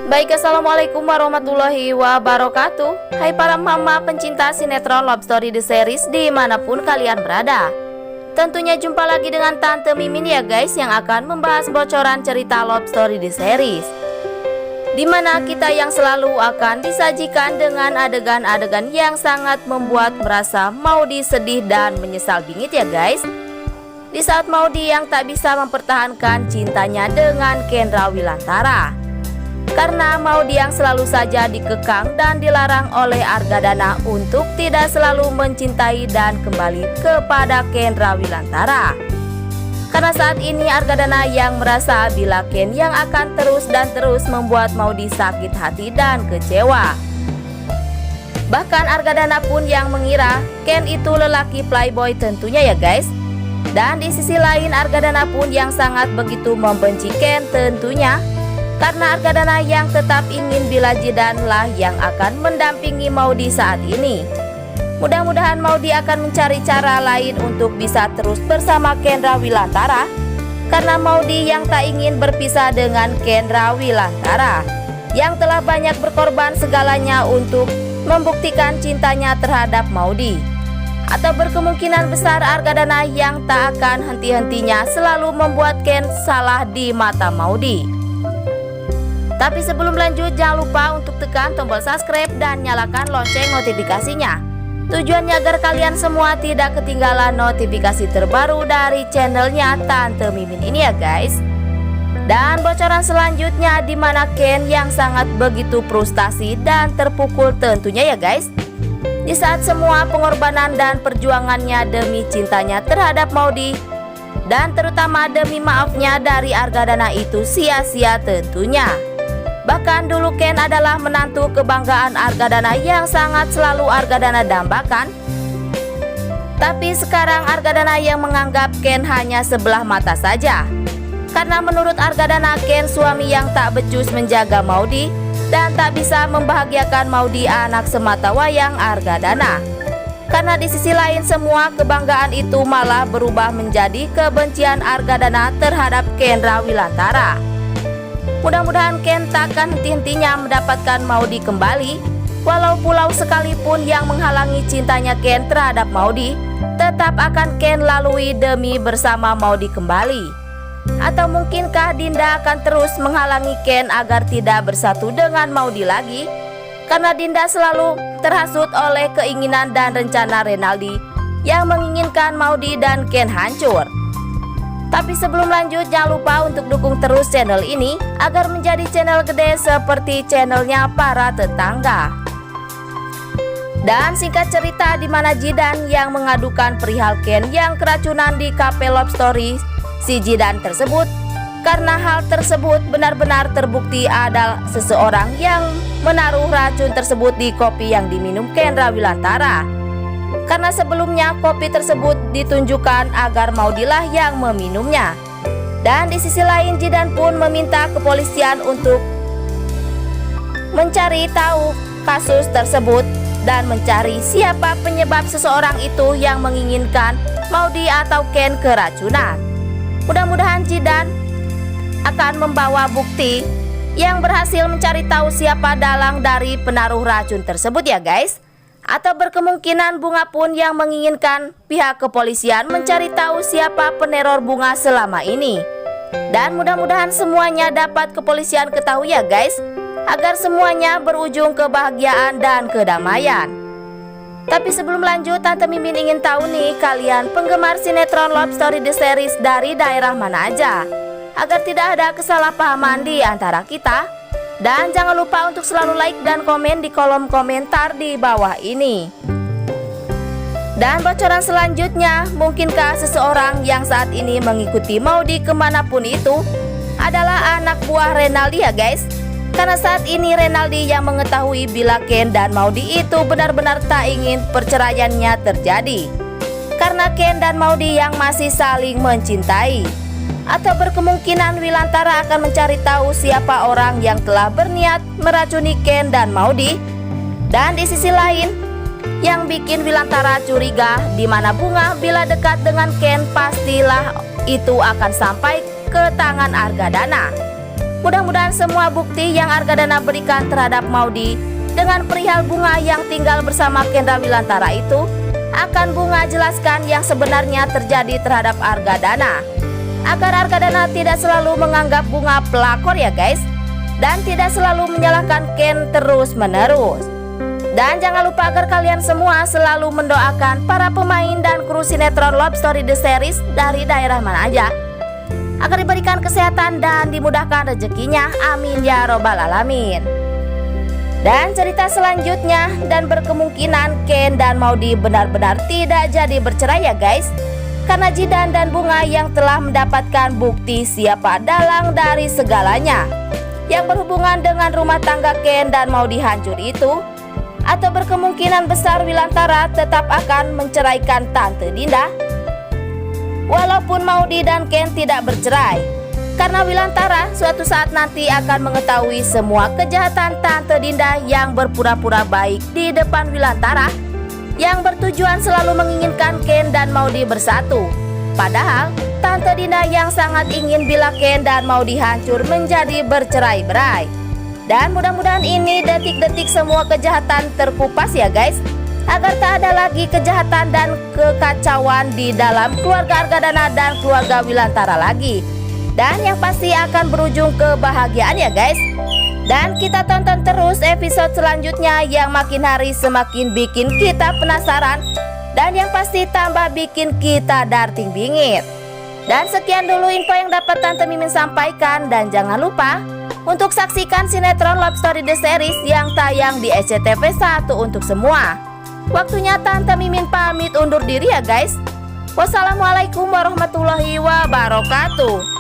Baik, assalamualaikum warahmatullahi wabarakatuh. Hai para mama pencinta sinetron Love Story The Series dimanapun kalian berada. Tentunya jumpa lagi dengan Tante Mimin ya guys, yang akan membahas bocoran cerita Love Story The Series, dimana kita yang selalu akan disajikan dengan adegan-adegan yang sangat membuat merasa Maudy sedih dan menyesal bingit ya guys. Di saat Maudy yang tak bisa mempertahankan cintanya dengan Kendra Wilantara, karena Maudy yang selalu saja dikekang dan dilarang oleh Argadana untuk tidak selalu mencintai dan kembali kepada Kendra Wilantara. Karena saat ini Argadana yang merasa bila Ken yang akan terus dan terus membuat Maudy sakit hati dan kecewa. Bahkan Argadana pun yang mengira Ken itu lelaki playboy tentunya ya guys. Dan di sisi lain Argadana pun yang sangat begitu membenci Ken tentunya, karena Argadana yang tetap ingin bila Jidan lah yang akan mendampingi Maudy saat ini. Mudah-mudahan Maudy akan mencari cara lain untuk bisa terus bersama Kendra Wilantara, karena Maudy yang tak ingin berpisah dengan Kendra Wilantara, yang telah banyak berkorban segalanya untuk membuktikan cintanya terhadap Maudy. Atau berkemungkinan besar Argadana yang tak akan henti-hentinya selalu membuat Ken salah di mata Maudy. Tapi sebelum lanjut, jangan lupa untuk tekan tombol subscribe dan nyalakan lonceng notifikasinya. Tujuannya agar kalian semua tidak ketinggalan notifikasi terbaru dari channelnya Tante Mimin ini ya guys. Dan bocoran selanjutnya dimana Ken yang sangat begitu frustasi dan terpukul tentunya ya guys, di saat semua pengorbanan dan perjuangannya demi cintanya terhadap Maudy, dan terutama demi maafnya dari Argadana itu sia-sia tentunya. Bahkan dulu Ken adalah menantu kebanggaan Argadana yang sangat selalu Argadana dambakan. Tapi sekarang Argadana yang menganggap Ken hanya sebelah mata saja. Karena menurut Argadana Ken suami yang tak becus menjaga Maudy dan tak bisa membahagiakan Maudy anak semata wayang Argadana. Karena di sisi lain semua kebanggaan itu malah berubah menjadi kebencian Argadana terhadap Kendra Wilantara. Mudah-mudahan Ken takkan henti-hentinya mendapatkan Maudy kembali. Walau pulau sekalipun yang menghalangi cintanya Ken terhadap Maudy, tetap akan Ken lalui demi bersama Maudy kembali. Atau mungkinkah Dinda akan terus menghalangi Ken agar tidak bersatu dengan Maudy lagi? Karena Dinda selalu terhasut oleh keinginan dan rencana Renaldi yang menginginkan Maudy dan Ken hancur. Tapi sebelum lanjut, jangan lupa untuk dukung terus channel ini agar menjadi channel gede seperti channelnya para tetangga. Dan singkat cerita, di mana Jidan yang mengadukan perihal Ken yang keracunan di Cafe Love Story, si Jidan tersebut, karena hal tersebut benar-benar terbukti ada seseorang yang menaruh racun tersebut di kopi yang diminum Kendra Wilantara. Karena sebelumnya kopi tersebut ditunjukkan agar Maudy lah yang meminumnya. Dan di sisi lain Jidan pun meminta kepolisian untuk mencari tahu kasus tersebut dan mencari siapa penyebab seseorang itu yang menginginkan Maudy atau Ken keracunan. Mudah-mudahan Jidan akan membawa bukti yang berhasil mencari tahu siapa dalang dari penaruh racun tersebut ya guys. Atau berkemungkinan Bunga pun yang menginginkan pihak kepolisian mencari tahu siapa peneror Bunga selama ini. Dan mudah-mudahan semuanya dapat kepolisian ketahui ya guys, agar semuanya berujung kebahagiaan dan kedamaian. Tapi sebelum lanjut, Tante Mimin ingin tahu nih, kalian penggemar sinetron Love Story The Series dari daerah mana aja, agar tidak ada kesalahpahaman di antara kita. Dan jangan lupa untuk selalu like dan komen di kolom komentar di bawah ini. Dan bocoran selanjutnya, mungkinkah seseorang yang saat ini mengikuti Maudy kemanapun itu adalah anak buah Renaldi ya guys. Karena saat ini Renaldi yang mengetahui bila Ken dan Maudy itu benar-benar tak ingin perceraiannya terjadi, karena Ken dan Maudy yang masih saling mencintai. Atau berkemungkinan Wilantara akan mencari tahu siapa orang yang telah berniat meracuni Ken dan Maudy. Dan di sisi lain, yang bikin Wilantara curiga, di mana Bunga bila dekat dengan Ken pastilah itu akan sampai ke tangan Argadana. Mudah-mudahan semua bukti yang Argadana berikan terhadap Maudy dengan perihal bunga yang tinggal bersama Kendra Wilantara itu akan bunga jelaskan yang sebenarnya terjadi terhadap Argadana, agar Argadana tidak selalu menganggap bunga pelakor ya guys, dan tidak selalu menyalahkan Ken terus-menerus. Dan jangan lupa agar kalian semua selalu mendoakan para pemain dan kru sinetron Love Story The Series dari daerah mana aja, agar diberikan kesehatan dan dimudahkan rezekinya, amin ya robbal alamin. Dan cerita selanjutnya, dan berkemungkinan Ken dan Maudy benar-benar tidak jadi bercerai ya guys, karena Jidan dan Bunga yang telah mendapatkan bukti siapa dalang dari segalanya yang berhubungan dengan rumah tangga Ken dan Maudy hancur itu. Atau berkemungkinan besar Wilantara tetap akan menceraikan Tante Dinda, walaupun Maudy dan Ken tidak bercerai, karena Wilantara suatu saat nanti akan mengetahui semua kejahatan Tante Dinda yang berpura-pura baik di depan Wilantara, yang bertujuan selalu menginginkan Ken dan Maudy bersatu. Padahal Tante Dinda yang sangat ingin bila Ken dan Maudy hancur menjadi bercerai-berai. Dan mudah-mudahan ini detik-detik semua kejahatan terkupas ya guys, agar tak ada lagi kejahatan dan kekacauan di dalam keluarga Argadana dan keluarga Wilantara lagi. Dan yang pasti akan berujung kebahagiaan ya guys. Dan kita tonton terus episode selanjutnya yang makin hari semakin bikin kita penasaran, dan yang pasti tambah bikin kita darting bingit. Dan sekian dulu info yang dapat Tante Mimin sampaikan, dan jangan lupa untuk saksikan sinetron Love Story The Series yang tayang di SCTV 1 untuk semua. Waktunya Tante Mimin pamit undur diri ya guys. Wassalamualaikum warahmatullahi wabarakatuh.